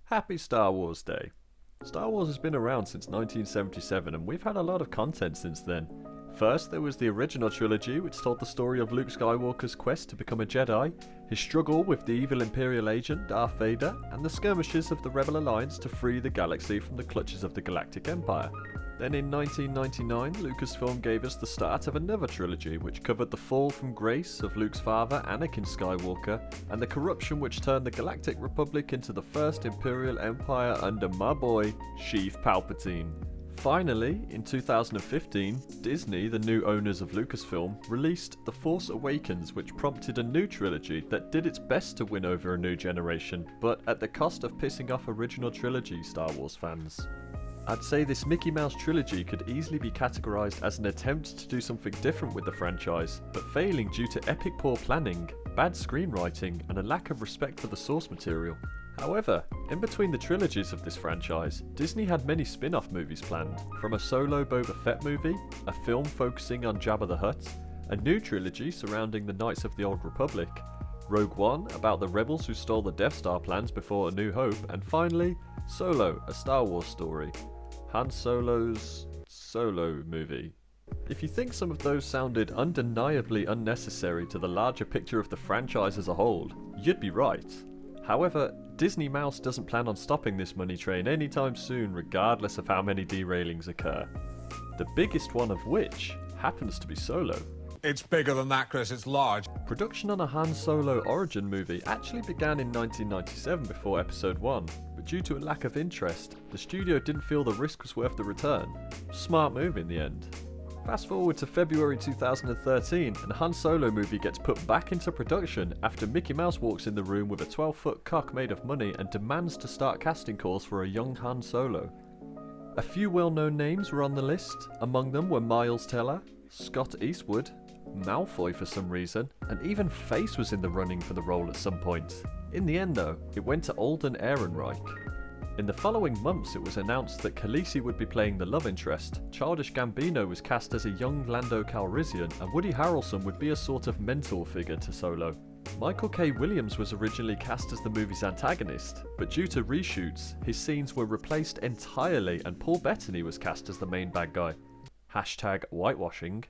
Happy Star Wars Day. Star Wars has been around since 1977 and we've had a lot of content since then. First, there was the original trilogy, which told the story of Luke Skywalker's quest to become a Jedi, his struggle with the evil Imperial agent Darth Vader, and the skirmishes of the Rebel Alliance to free the galaxy from the clutches of the Galactic Empire. Then in 1999, Lucasfilm gave us the start of another trilogy which covered the fall from grace of Luke's father Anakin Skywalker and the corruption which turned the Galactic Republic into the first Imperial Empire under my boy, Sheev Palpatine. Finally, in 2015, Disney, the new owners of Lucasfilm, released The Force Awakens, which prompted a new trilogy that did its best to win over a new generation, but at the cost of pissing off original trilogy Star Wars fans. I'd say this Mickey Mouse trilogy could easily be categorised as an attempt to do something different with the franchise, but failing due to epic poor planning, bad screenwriting, and a lack of respect for the source material. However, in between the trilogies of this franchise, Disney had many spin-off movies planned, from a solo Boba Fett movie, a film focusing on Jabba the Hutt, a new trilogy surrounding the Knights of the Old Republic, Rogue One about the rebels who stole the Death Star plans before A New Hope, and finally, Solo, a Star Wars story. Han Solo's solo movie. If you think some of those sounded undeniably unnecessary to the larger picture of the franchise as a whole, you'd be right. However, Disney Mouse doesn't plan on stopping this money train anytime soon, regardless of how many derailings occur. The biggest one of which happens to be Solo. It's bigger than that, Chris, it's large. Production on a Han Solo origin movie actually began in 1997 before Episode 1, but due to a lack of interest, the studio didn't feel the risk was worth the return. Smart move in the end. Fast forward to February 2013 and Han Solo movie gets put back into production after Mickey Mouse walks in the room with a 12-foot cock made of money and demands to start casting calls for a young Han Solo. A few well-known names were on the list, among them were Miles Teller, Scott Eastwood, Malfoy for some reason, and even Face was in the running for the role at some point. In the end though, it went to Alden Ehrenreich. In the following months it was announced that Khaleesi would be playing the love interest, Childish Gambino was cast as a young Lando Calrissian, and Woody Harrelson would be a sort of mentor figure to Solo. Michael K. Williams was originally cast as the movie's antagonist, but due to reshoots, his scenes were replaced entirely and Paul Bettany was cast as the main bad guy. Hashtag whitewashing.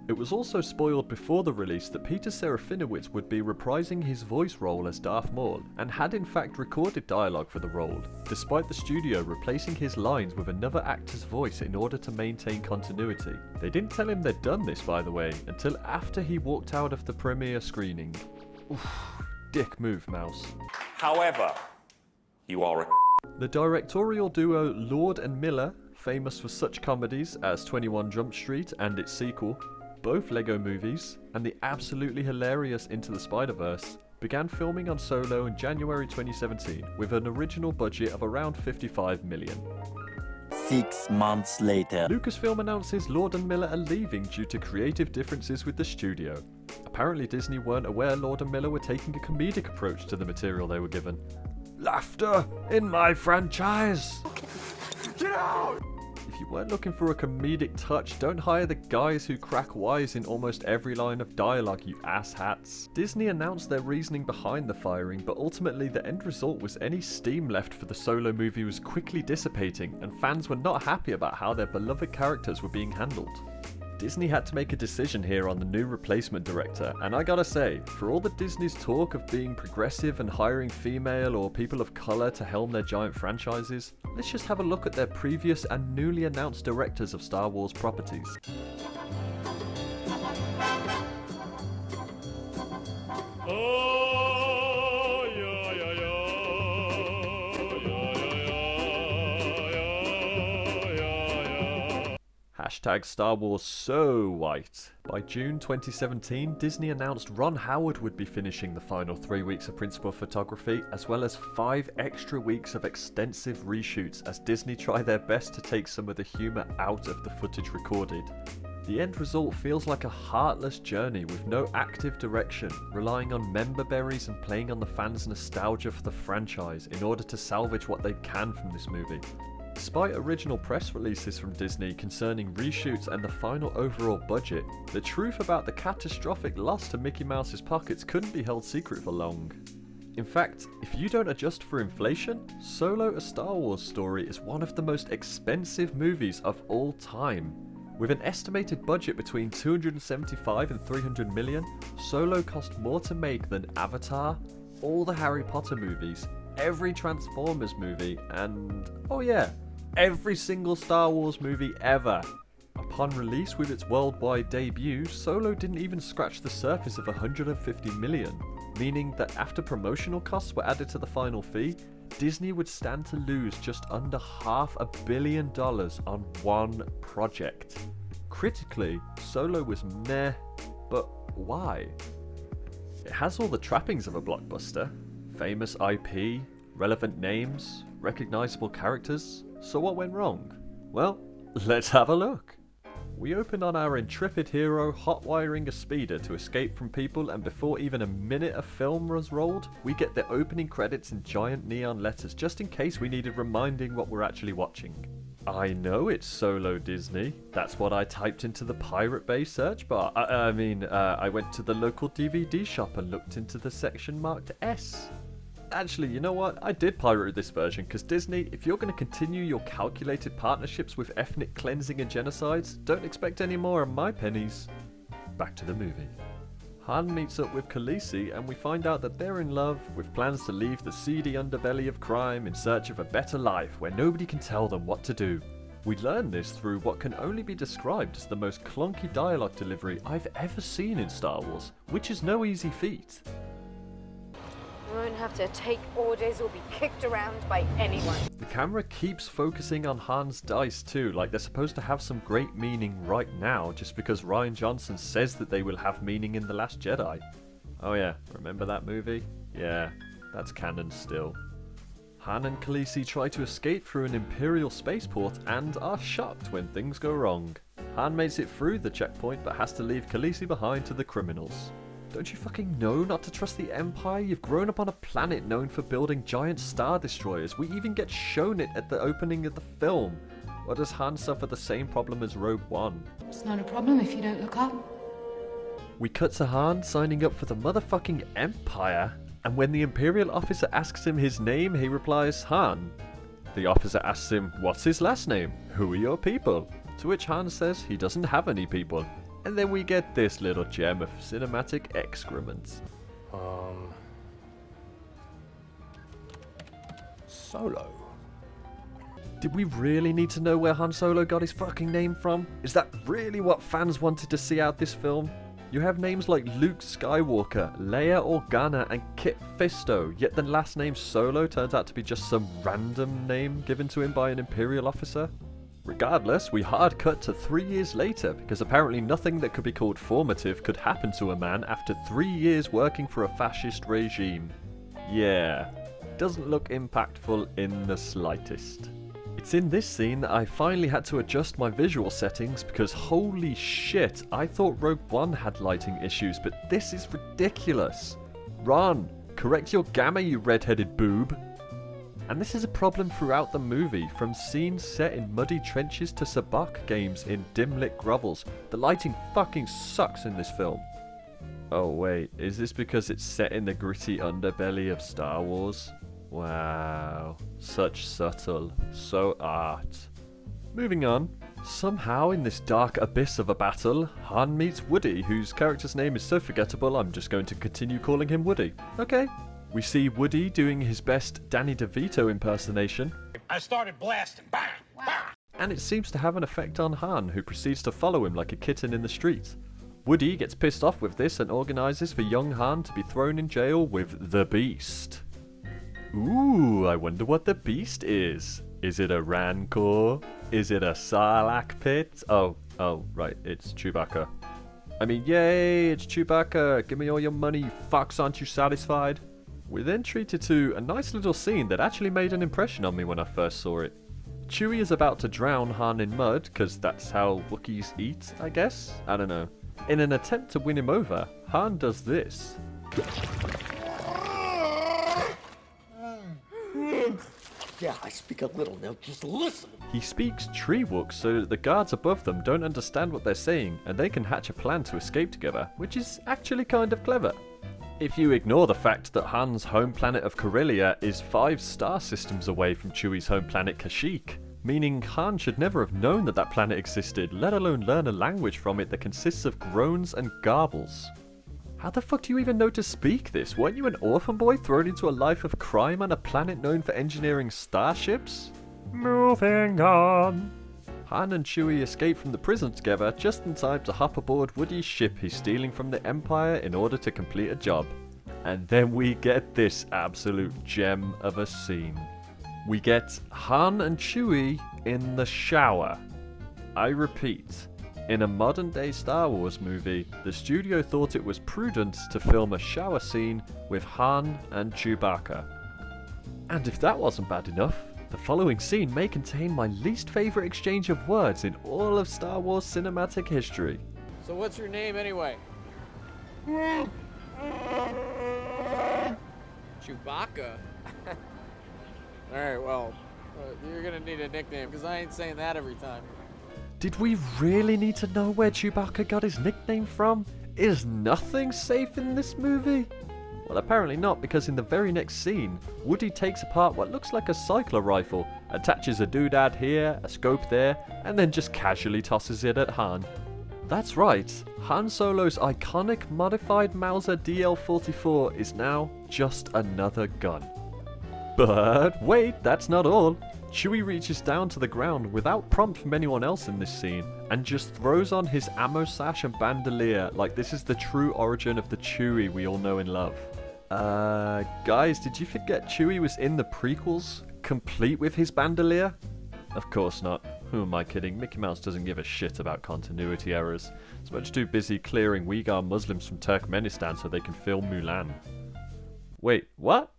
It was also spoiled before the release that Peter Serafinowicz would be reprising his voice role as Darth Maul, and had in fact recorded dialogue for the role, despite the studio replacing his lines with another actor's voice in order to maintain continuity. They didn't tell him they'd done this, by the way, until after he walked out of the premiere screening. Oof, dick move, Mouse. However, you are a The directorial duo Lord and Miller, famous for such comedies as 21 Jump Street and its sequel, both Lego movies, and the absolutely hilarious Into the Spider-Verse, began filming on Solo in January 2017 with an original budget of around $55 million. 6 months later. Lucasfilm announces Lord and Miller are leaving due to creative differences with the studio. Apparently Disney weren't aware Lord and Miller were taking a comedic approach to the material they were given. Laughter in my franchise! Get out! If you weren't looking for a comedic touch, don't hire the guys who crack wise in almost every line of dialogue, you asshats. Disney announced their reasoning behind the firing, but ultimately the end result was any steam left for the Solo movie was quickly dissipating, and fans were not happy about how their beloved characters were being handled. Disney had to make a decision here on the new replacement director, and I gotta say, for all the Disney's talk of being progressive and hiring female or people of colour to helm their giant franchises, let's just have a look at their previous and newly announced directors of Star Wars properties. Hashtag Star Wars so white. By June 2017, Disney announced Ron Howard would be finishing the final 3 weeks of principal photography, as well as 5 extra weeks of extensive reshoots as Disney try their best to take some of the humour out of the footage recorded. The end result feels like a heartless journey with no active direction, relying on member berries and playing on the fans' nostalgia for the franchise in order to salvage what they can from this movie. Despite original press releases from Disney concerning reshoots and the final overall budget, the truth about the catastrophic loss to Mickey Mouse's pockets couldn't be held secret for long. In fact, if you don't adjust for inflation, Solo: A Star Wars Story is one of the most expensive movies of all time. With an estimated budget between 275 and 300 million, Solo cost more to make than Avatar, all the Harry Potter movies, every Transformers movie, and, oh yeah, every single Star Wars movie ever. Upon release with its worldwide debut, Solo didn't even scratch the surface of 150 million, meaning that after promotional costs were added to the final fee, Disney would stand to lose just under $500 million on one project. Critically, Solo was meh, but why? It has all the trappings of a blockbuster: famous IP, relevant names, recognizable characters. So what went wrong? Well, let's have a look. We open on our intrepid hero hot-wiring a speeder to escape from people, and before even a minute of film was rolled, we get the opening credits in giant neon letters just in case we needed reminding what we're actually watching. I know it's Solo Disney. That's what I typed into the Pirate Bay search bar. I went to the local DVD shop and looked into the section marked S. Actually, you know what? I did pirate this version, because Disney, if you're going to continue your calculated partnerships with ethnic cleansing and genocides, don't expect any more of my pennies. Back to the movie. Han meets up with Khaleesi, and we find out that they're in love, with plans to leave the seedy underbelly of crime in search of a better life where nobody can tell them what to do. We learn this through what can only be described as the most clunky dialogue delivery I've ever seen in Star Wars, which is no easy feat. You won't have to take orders or be kicked around by anyone. The camera keeps focusing on Han's dice too, like they're supposed to have some great meaning right now just because Rian Johnson says that they will have meaning in The Last Jedi. Oh yeah, remember that movie? Yeah, that's canon still. Han and Khaleesi try to escape through an Imperial spaceport and are shocked when things go wrong. Han makes it through the checkpoint but has to leave Khaleesi behind to the criminals. Don't you fucking know not to trust the Empire? You've grown up on a planet known for building giant star destroyers. We even get shown it at the opening of the film. Or does Han suffer the same problem as Rogue One? It's not a problem if you don't look up. We cut to Han signing up for the motherfucking Empire, and when the Imperial officer asks him his name, he replies, Han. The officer asks him, what's his last name? Who are your people? To which Han says he doesn't have any people. And then we get this little gem of cinematic excrement. Solo. Did we really need to know where Han Solo got his fucking name from? Is that really what fans wanted to see out this film? You have names like Luke Skywalker, Leia Organa, and Kit Fisto, yet the last name Solo turns out to be just some random name given to him by an Imperial officer? Regardless, we hard cut to 3 years later, because apparently nothing that could be called formative could happen to a man after 3 years working for a fascist regime. Yeah, doesn't look impactful in the slightest. It's in this scene that I finally had to adjust my visual settings, because holy shit, I thought Rogue One had lighting issues, but this is ridiculous. Ron, correct your gamma, you red-headed boob. And this is a problem throughout the movie, from scenes set in muddy trenches to sabacc games in dim-lit grovels. The lighting fucking sucks in this film. Oh wait, is this because it's set in the gritty underbelly of Star Wars? Wow, such subtle, so art. Moving on. Somehow in this dark abyss of a battle, Han meets Woody, whose character's name is so forgettable I'm just going to continue calling him Woody. Okay. We see Woody doing his best Danny DeVito impersonation. I started blasting. Bang! Bang! And it seems to have an effect on Han, who proceeds to follow him like a kitten in the street. Woody gets pissed off with this and organises for young Han to be thrown in jail with the Beast. Ooh, I wonder what the Beast is. Is it a Rancor? Is it a Sarlacc pit? Oh, right, it's Chewbacca. I mean, yay, it's Chewbacca. Give me all your money, you fucks, aren't you satisfied? We're then treated to a nice little scene that actually made an impression on me when I first saw it. Chewie is about to drown Han in mud, because that's how Wookiees eat, I guess? I don't know. In an attempt to win him over, Han does this. Yeah, I speak a little now, just listen. He speaks Treewook so that the guards above them don't understand what they're saying, and they can hatch a plan to escape together, which is actually kind of clever. If you ignore the fact that Han's home planet of Corellia is 5 star systems away from Chewie's home planet Kashyyyk, meaning Han should never have known that that planet existed, let alone learn a language from it that consists of groans and garbles. How the fuck do you even know to speak this? Weren't you an orphan boy thrown into a life of crime on a planet known for engineering starships? Moving on. Han and Chewie escape from the prison together just in time to hop aboard Woody's ship he's stealing from the Empire in order to complete a job. And then we get this absolute gem of a scene. We get Han and Chewie in the shower. I repeat, in a modern day Star Wars movie, the studio thought it was prudent to film a shower scene with Han and Chewbacca. And if that wasn't bad enough, the following scene may contain my least favourite exchange of words in all of Star Wars cinematic history. So what's your name anyway? Chewbacca? Alright, well, you're gonna need a nickname, because I ain't saying that every time. Did we really need to know where Chewbacca got his nickname from? Is nothing safe in this movie? Well, apparently not, because in the very next scene, Woody takes apart what looks like a cycler rifle, attaches a doodad here, a scope there, and then just casually tosses it at Han. That's right, Han Solo's iconic modified Mauser DL-44 is now just another gun. But wait, that's not all. Chewie reaches down to the ground without prompt from anyone else in this scene, and just throws on his ammo sash and bandolier like this is the true origin of the Chewie we all know and love. Guys, did you forget Chewie was in the prequels, complete with his bandolier? Of course not. Who am I kidding? Mickey Mouse doesn't give a shit about continuity errors. He's much too busy clearing Uyghur Muslims from Turkmenistan so they can film Mulan. Wait, what?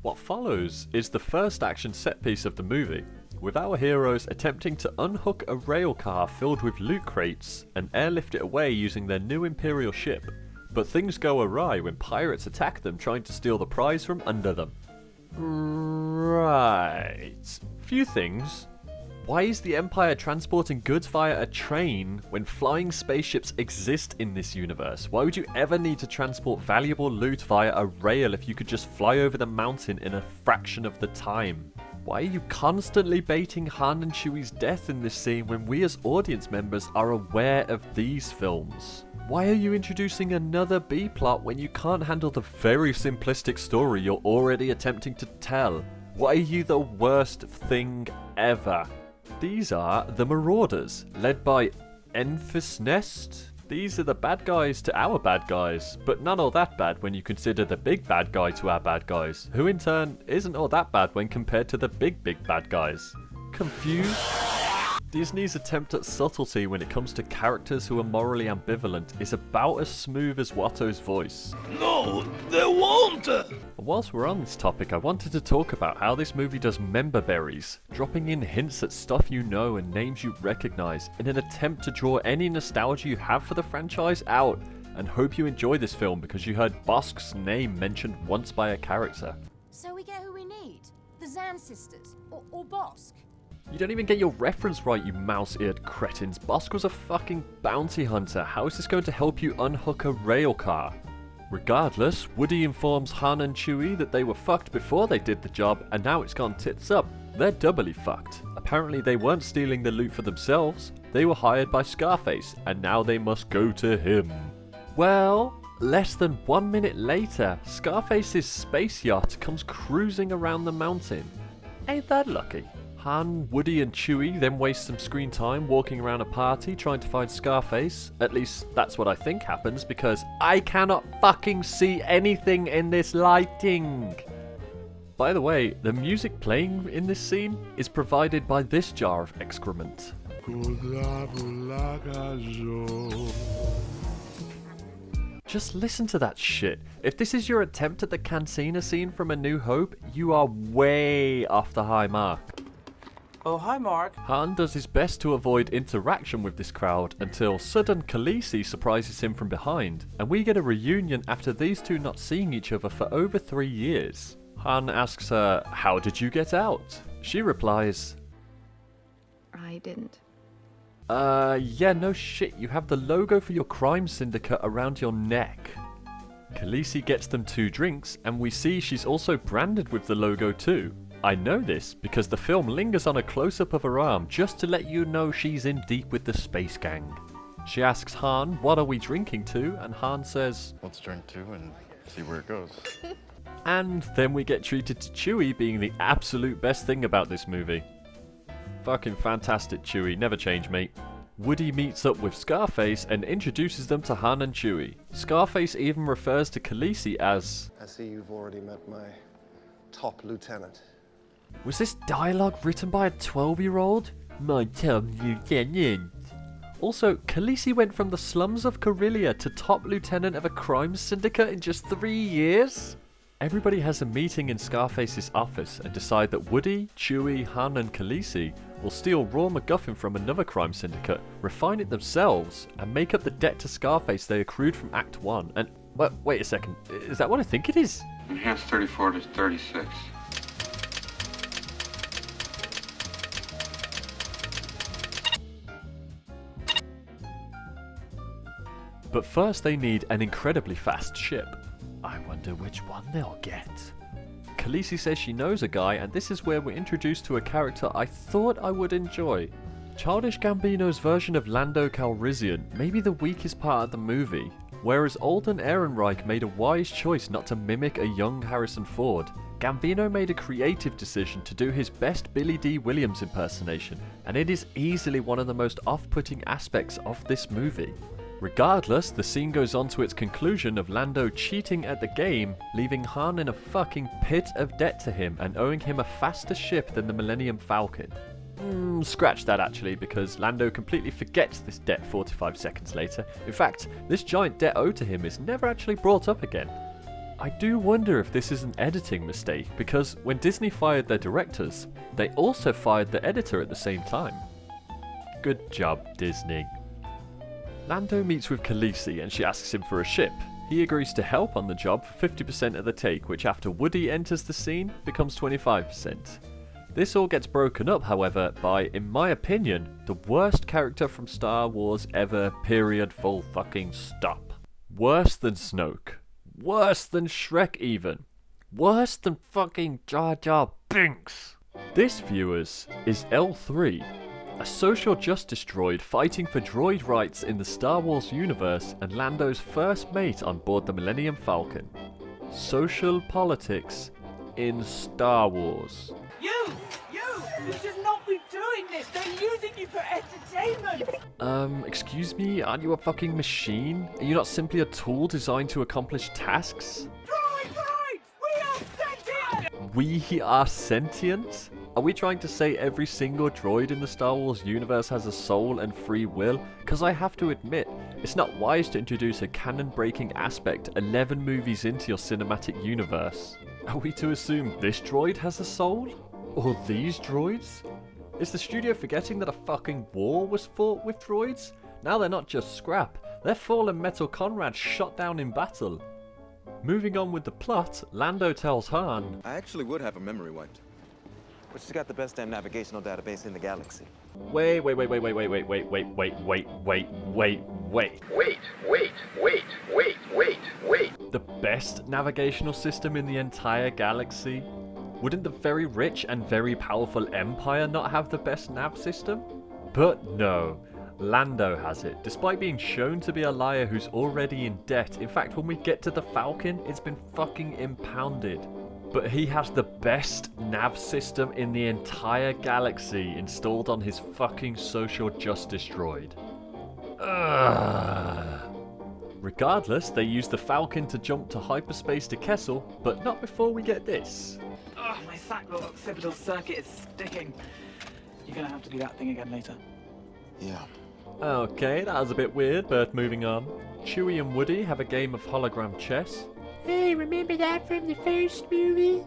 What follows is the first action set piece of the movie, with our heroes attempting to unhook a rail car filled with loot crates and airlift it away using their new Imperial ship. But things go awry when pirates attack them trying to steal the prize from under them. Right. Few things. Why is the Empire transporting goods via a train when flying spaceships exist in this universe? Why would you ever need to transport valuable loot via a rail if you could just fly over the mountain in a fraction of the time? Why are you constantly baiting Han and Chewie's death in this scene when we as audience members are aware of these films? Why are you introducing another B-plot when you can't handle the very simplistic story you're already attempting to tell? Why are you the worst thing ever? These are the Marauders, led by Enfys Nest. These are the bad guys to our bad guys, but none all that bad when you consider the big bad guy to our bad guys, who in turn isn't all that bad when compared to the big bad guys. Confused? Disney's attempt at subtlety when it comes to characters who are morally ambivalent is about as smooth as Watto's voice. No, they won't! And whilst we're on this topic, I wanted to talk about how this movie does member berries, dropping in hints at stuff you know and names you recognise in an attempt to draw any nostalgia you have for the franchise out, and hope you enjoy this film because you heard Bosk's name mentioned once by a character. So we get who we need? The Zan sisters? Or Bosk? You don't even get your reference right, you mouse-eared cretins. Bosk was a fucking bounty hunter. How is this going to help you unhook a rail car? Regardless, Woody informs Han and Chewie that they were fucked before they did the job, and now it's gone tits up. They're doubly fucked. Apparently they weren't stealing the loot for themselves. They were hired by Scarface, and now they must go to him. Well, less than 1 minute later, Scarface's space yacht comes cruising around the mountain. Ain't that lucky? Han, Woody and Chewie then waste some screen time walking around a party trying to find Scarface. At least that's what I think happens because I cannot fucking see anything in this lighting. By the way, the music playing in this scene is provided by this jar of excrement. Just listen to that shit. If this is your attempt at the cantina scene from A New Hope, you are way off the high mark. Oh, hi, Mark. Han does his best to avoid interaction with this crowd until sudden Khaleesi surprises him from behind, and we get a reunion after these two not seeing each other for over 3 years. Han asks her, "How did you get out?" She replies, I didn't. Yeah, no shit, you have the logo for your crime syndicate around your neck. Khaleesi gets them 2 drinks, and we see she's also branded with the logo too. I know this because the film lingers on a close-up of her arm just to let you know she's in deep with the space gang. She asks Han, what are we drinking to? And Han says, let's drink 2 and see where it goes. And then we get treated to Chewie being the absolute best thing about this movie. Fucking fantastic Chewie, never change mate. Woody meets up with Scarface and introduces them to Han and Chewie. Scarface even refers to Khaleesi as... I see you've already met my top lieutenant. Was this dialogue written by a 12-year-old? My top lieutenant. Also, Khaleesi went from the slums of Corellia to top lieutenant of a crime syndicate in just 3 years? Everybody has a meeting in Scarface's office and decide that Woody, Chewie, Han and Khaleesi will steal raw MacGuffin from another crime syndicate, refine it themselves, and make up the debt to Scarface they accrued from Act 1. And, wait a second, is that what I think it is? Enhance 34 to 36. But first they need an incredibly fast ship. I wonder which one they'll get. Khaleesi says she knows a guy, and this is where we're introduced to a character I thought I would enjoy. Childish Gambino's version of Lando Calrissian may be the weakest part of the movie, whereas Alden Ehrenreich made a wise choice not to mimic a young Harrison Ford. Gambino made a creative decision to do his best Billy D. Williams impersonation, and it is easily one of the most off-putting aspects of this movie. Regardless, the scene goes on to its conclusion of Lando cheating at the game, leaving Han in a fucking pit of debt to him and owing him a faster ship than the Millennium Falcon. Scratch that actually, because Lando completely forgets this debt 45 seconds later. In fact, this giant debt owed to him is never actually brought up again. I do wonder if this is an editing mistake, because when Disney fired their directors, they also fired the editor at the same time. Good job, Disney. Lando meets with Khaleesi and she asks him for a ship. He agrees to help on the job for 50% of the take, which after Woody enters the scene, becomes 25%. This all gets broken up, however, by, in my opinion, the worst character from Star Wars ever, period, full fucking stop. Worse than Snoke. Worse than Shrek even. Worse than fucking Jar Jar Binks. This, viewers, is L3. A social justice droid fighting for droid rights in the Star Wars universe and Lando's first mate on board the Millennium Falcon. Social politics in Star Wars. You should not be doing this! They're using you for entertainment! Excuse me? Aren't you a fucking machine? Are you not simply a tool designed to accomplish tasks? Droids! We are sentient! We are sentient? Are we trying to say every single droid in the Star Wars universe has a soul and free will? Because I have to admit, it's not wise to introduce a canon-breaking aspect 11 movies into your cinematic universe. Are we to assume this droid has a soul? Or these droids? Is the studio forgetting that a fucking war was fought with droids? Now they're not just scrap, they're fallen metal comrades shot down in battle. Moving on with the plot, Lando tells Han, I actually would have a memory wiped. But she's got the best damn navigational database in the galaxy. Wait. The best navigational system in the entire galaxy? Wouldn't the very rich and very powerful Empire not have the best nav system? But no, Lando has it, despite being shown to be a liar who's already in debt. In fact, when we get to the Falcon, it's been fucking impounded. But he has the best nav system in the entire galaxy installed on his fucking social justice droid. Ugh. Regardless, they use the Falcon to jump to hyperspace to Kessel, but not before we get this. Oh, my sacro-occipital circuit is sticking. You're gonna have to do that thing again later. Yeah. Okay, that was a bit weird, but moving on. Chewie and Woody have a game of hologram chess. Hey, remember that from the first movie?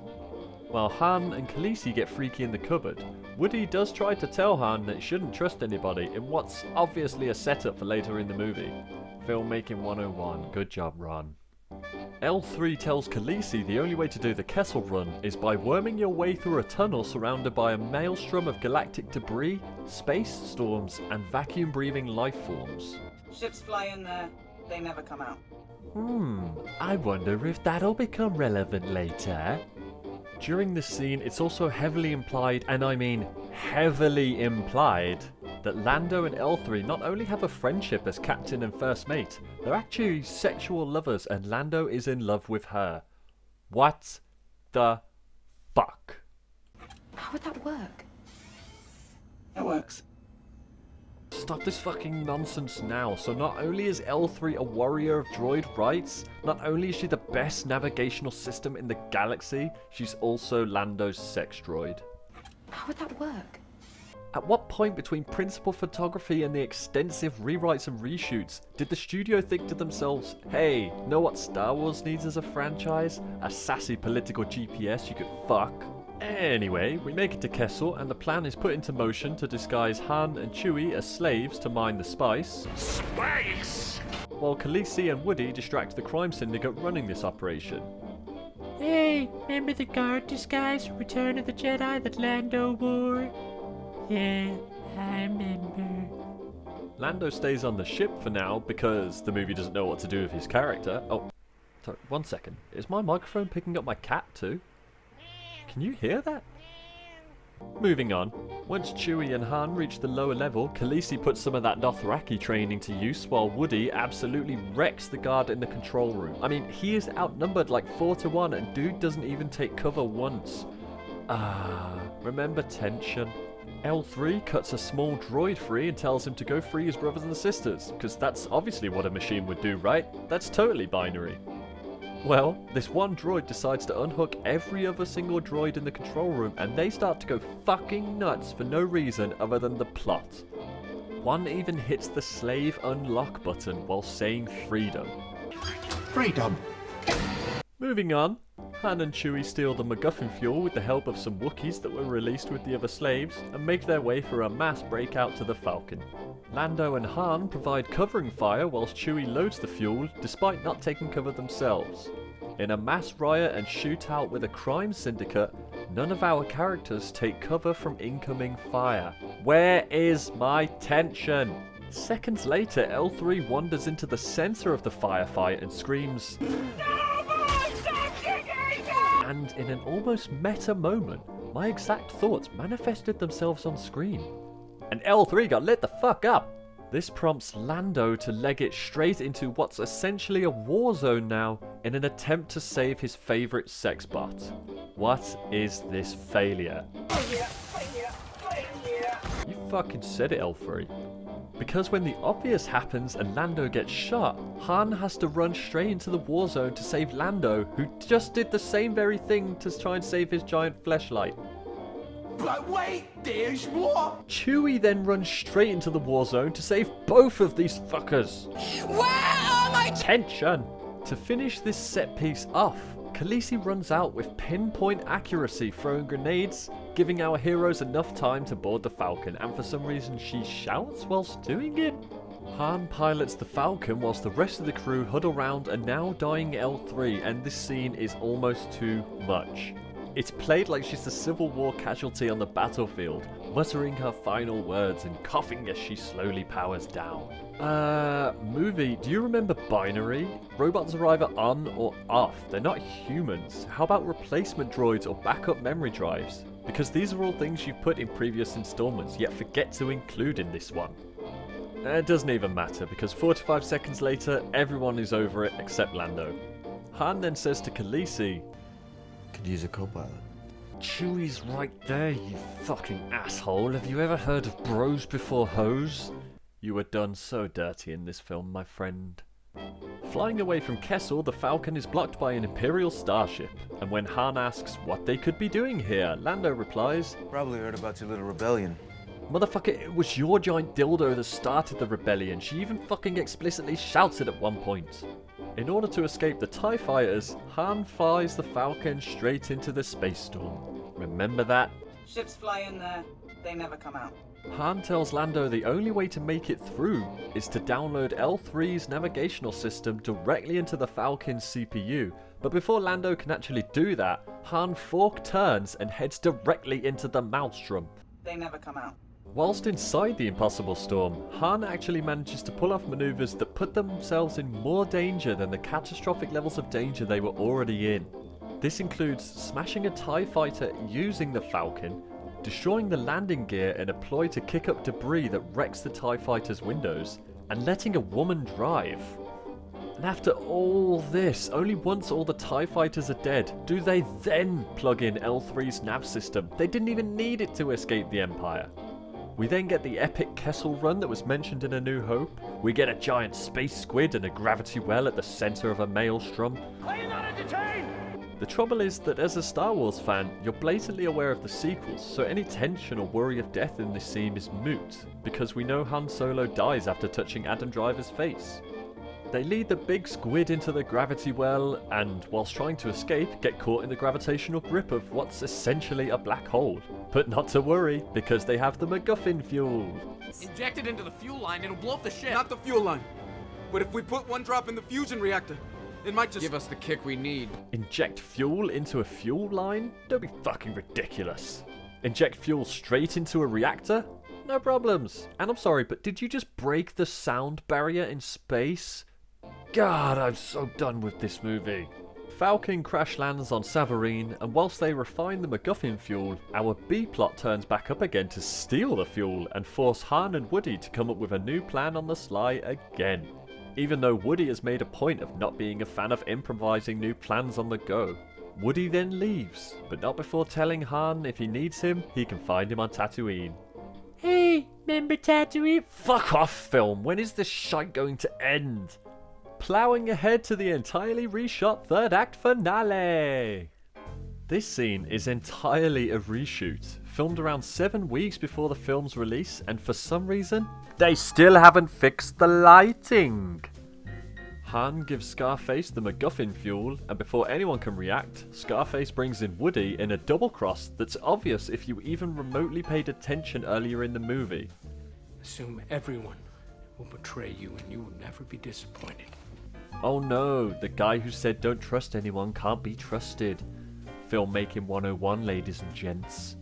While Han and Khaleesi get freaky in the cupboard, Woody does try to tell Han that he shouldn't trust anybody in what's obviously a setup for later in the movie. Filmmaking 101, good job, Ron. L3 tells Khaleesi the only way to do the Kessel Run is by worming your way through a tunnel surrounded by a maelstrom of galactic debris, space storms, and vacuum-breathing life forms. Ships fly in there, they never come out. I wonder if that'll become relevant later. During this scene, it's also heavily implied, and I mean heavily implied, that Lando and L3 not only have a friendship as captain and first mate, they're actually sexual lovers, and Lando is in love with her. What the fuck? How would that work? It works. Stop this fucking nonsense now. So not only is L3 a warrior of droid rights, not only is she the best navigational system in the galaxy, she's also Lando's sex droid. How would that work? At what point between principal photography and the extensive rewrites and reshoots did the studio think to themselves, hey, know what Star Wars needs as a franchise? A sassy political GPS you could fuck? Anyway, we make it to Kessel and the plan is put into motion to disguise Han and Chewie as slaves to mine the spice. Space! While Khaleesi and Woody distract the crime syndicate running this operation. Hey, remember the guard disguise, Return of the Jedi that Lando wore? Yeah, I remember. Lando stays on the ship for now because the movie doesn't know what to do with his character. Oh, sorry, 1 second. Is my microphone picking up my cat too? Can you hear that? Moving on. Once Chewie and Han reach the lower level, Khaleesi puts some of that Dothraki training to use while Woody absolutely wrecks the guard in the control room. I mean, he is outnumbered like 4-1 and dude doesn't even take cover once. Remember tension? L3 cuts a small droid free and tells him to go free his brothers and sisters, because that's obviously what a machine would do, right? That's totally binary. Well, this one droid decides to unhook every other single droid in the control room and they start to go fucking nuts for no reason other than the plot. One even hits the slave unlock button while saying freedom. Freedom! Moving on, Han and Chewie steal the MacGuffin fuel with the help of some Wookiees that were released with the other slaves and make their way for a mass breakout to the Falcon. Lando and Han provide covering fire whilst Chewie loads the fuel despite not taking cover themselves. In a mass riot and shootout with a crime syndicate, none of our characters take cover from incoming fire. Where is my tension? Seconds later, L3 wanders into the center of the firefight and screams, and in an almost meta moment, my exact thoughts manifested themselves on screen. And L3 got lit the fuck up! This prompts Lando to leg it straight into what's essentially a war zone now in an attempt to save his favourite sex bot. What is this failure? You fucking said it, L3. Because when the obvious happens and Lando gets shot, Han has to run straight into the war zone to save Lando, who just did the same very thing to try and save his giant fleshlight. But wait, there's more! Chewie then runs straight into the war zone to save both of these fuckers. Where are my Tension! To finish this set piece off, Khaleesi runs out with pinpoint accuracy throwing grenades, giving our heroes enough time to board the Falcon, and for some reason she shouts whilst doing it. Han pilots the Falcon whilst the rest of the crew huddle around a now dying L3, and this scene is almost too much. It's played like she's a Civil War casualty on the battlefield, muttering her final words and coughing as she slowly powers down. Movie, do you remember binary? Robots are either on or off. They're not humans. How about replacement droids or backup memory drives? Because these are all things you've put in previous installments, yet forget to include in this one. It doesn't even matter, because 45 seconds later, everyone is over it except Lando. Han then says to Khaleesi, Could use a co-pilot. Chewie's right there, you fucking asshole. Have you ever heard of bros before hoes? You were done so dirty in this film, my friend. Flying away from Kessel, the Falcon is blocked by an Imperial starship. And when Han asks what they could be doing here, Lando replies, Probably heard about your little rebellion. Motherfucker, it was your giant dildo that started the rebellion. She even fucking explicitly shouts it at one point. In order to escape the TIE fighters, Han flies the Falcon straight into the space storm. Remember that? Ships fly in there, they never come out. Han tells Lando the only way to make it through is to download L3's navigational system directly into the Falcon's CPU. But before Lando can actually do that, Han fork turns and heads directly into the Maelstrom. They never come out. Whilst inside the impossible storm, Han actually manages to pull off maneuvers that put themselves in more danger than the catastrophic levels of danger they were already in. This includes smashing a TIE fighter using the Falcon, destroying the landing gear in a ploy to kick up debris that wrecks the TIE fighter's windows, and letting a woman drive. And after all this, only once all the TIE fighters are dead, do they then plug in L3's nav system. They didn't even need it to escape the Empire. We then get the epic Kessel Run that was mentioned in A New Hope. We get a giant space squid and a gravity well at the center of a maelstrom. Are you not entertained? The trouble is that as a Star Wars fan, you're blatantly aware of the sequels, so any tension or worry of death in this scene is moot, because we know Han Solo dies after touching Adam Driver's face. They lead the big squid into the gravity well, and whilst trying to escape, get caught in the gravitational grip of what's essentially a black hole. But not to worry, because they have the MacGuffin fuel. Inject it into the fuel line, it'll blow up the ship. Not the fuel line. But if we put one drop in the fusion reactor, it might just give us the kick we need. Inject fuel into a fuel line? Don't be fucking ridiculous. Inject fuel straight into a reactor? No problems. And I'm sorry, but did you just break the sound barrier in space? God, I'm so done with this movie. Falcon crash lands on Savareen, and whilst they refine the MacGuffin fuel, our B-plot turns back up again to steal the fuel and force Han and Woody to come up with a new plan on the sly again. Even though Woody has made a point of not being a fan of improvising new plans on the go. Woody then leaves, but not before telling Han if he needs him, he can find him on Tatooine. Hey, remember Tatooine? Fuck off, film, when is this shite going to end? Ploughing ahead to the entirely reshot third act finale. This scene is entirely a reshoot, filmed around 7 weeks before the film's release, and for some reason, they still haven't fixed the lighting. Han gives Scarface the MacGuffin fuel, and before anyone can react, Scarface brings in Woody in a double cross that's obvious if you even remotely paid attention earlier in the movie. Assume everyone will betray you and you will never be disappointed. Oh no, the guy who said don't trust anyone can't be trusted. Filmmaking 101, ladies and gents.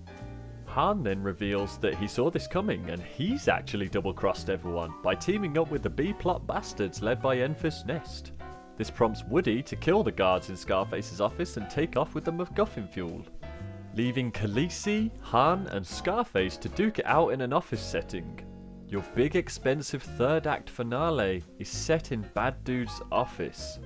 Han then reveals that he saw this coming and he's actually double-crossed everyone by teaming up with the B-plot bastards led by Enfys Nest. This prompts Woody to kill the guards in Scarface's office and take off with the MacGuffin fuel, leaving Khaleesi, Han and Scarface to duke it out in an office setting. Your big expensive third act finale is set in Bad Dude's office.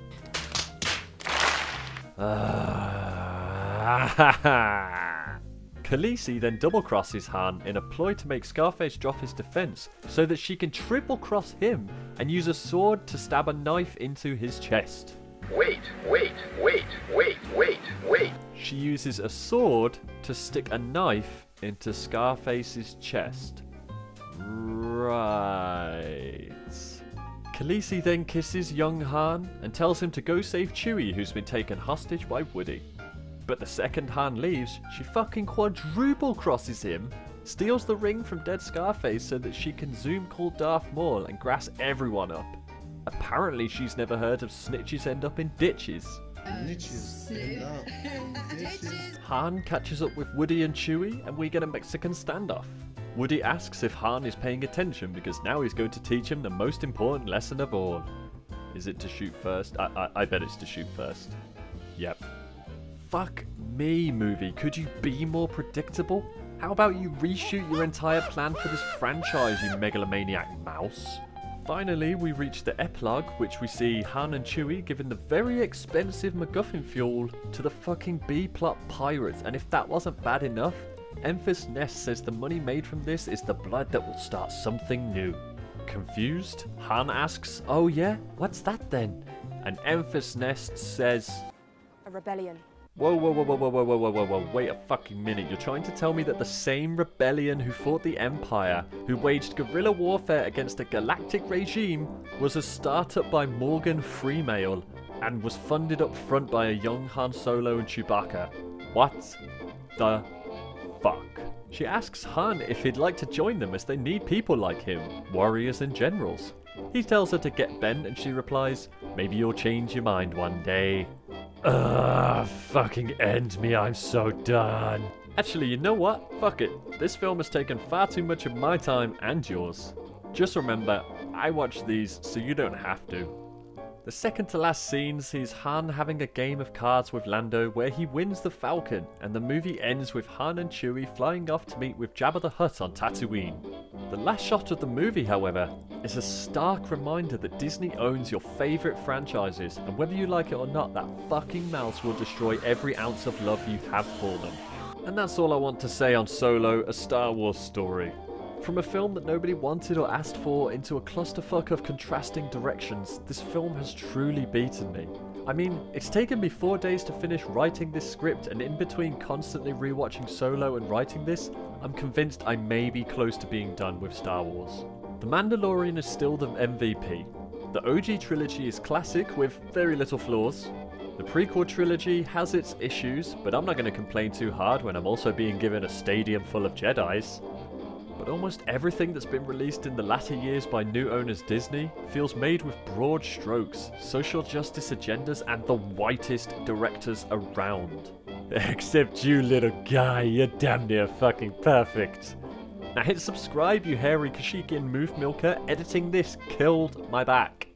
Khaleesi then double-crosses Han in a ploy to make Scarface drop his defense so that she can triple-cross him and use a sword to stab a knife into his chest. Wait. She uses a sword to stick a knife into Scarface's chest. Right. Khaleesi then kisses young Han and tells him to go save Chewie, who's been taken hostage by Woody. But the second Han leaves, she fucking quadruple crosses him, steals the ring from dead Scarface so that she can Zoom call Darth Maul and grass everyone up. Apparently she's never heard of snitches end up in ditches. Han catches up with Woody and Chewie and we get a Mexican standoff. Woody asks if Han is paying attention because now he's going to teach him the most important lesson of all. Is it to shoot first? I bet it's to shoot first. Yep. Fuck me, movie. Could you be more predictable? How about you reshoot your entire plan for this franchise, you megalomaniac mouse? Finally, we reach the epilogue, which we see Han and Chewie giving the very expensive MacGuffin fuel to the fucking B-plot pirates, and if that wasn't bad enough, Enfys Nest says the money made from this is the blood that will start something new. Confused, Han asks, "Oh yeah? What's that then?" And Enfys Nest says, A rebellion. Whoa, wait a fucking minute. You're trying to tell me that the same rebellion who fought the Empire, who waged guerrilla warfare against a galactic regime, was a startup by Morgan Freemail, and was funded up front by a young Han Solo and Chewbacca. What the fuck? She asks Han if he'd like to join them as they need people like him, warriors and generals. He tells her to get bent and she replies, "Maybe you'll change your mind one day." Fucking end me, I'm so done. Actually, you know what? Fuck it. This film has taken far too much of my time and yours. Just remember, I watch these so you don't have to. The second to last scene sees Han having a game of cards with Lando where he wins the Falcon, and the movie ends with Han and Chewie flying off to meet with Jabba the Hutt on Tatooine. The last shot of the movie, however, is a stark reminder that Disney owns your favourite franchises, and whether you like it or not, that fucking mouse will destroy every ounce of love you have for them. And that's all I want to say on Solo, a Star Wars story. From a film that nobody wanted or asked for into a clusterfuck of contrasting directions, this film has truly beaten me. I mean, it's taken me 4 days to finish writing this script, and in between constantly rewatching Solo and writing this, I'm convinced I may be close to being done with Star Wars. The Mandalorian is still the MVP. The OG trilogy is classic with very little flaws. The prequel trilogy has its issues, but I'm not going to complain too hard when I'm also being given a stadium full of Jedis. But almost everything that's been released in the latter years by new owners Disney feels made with broad strokes, social justice agendas, and the whitest directors around. Except you, little guy, you're damn near fucking perfect. Now hit subscribe, you hairy Kashyykian moof milker. Editing this killed my back.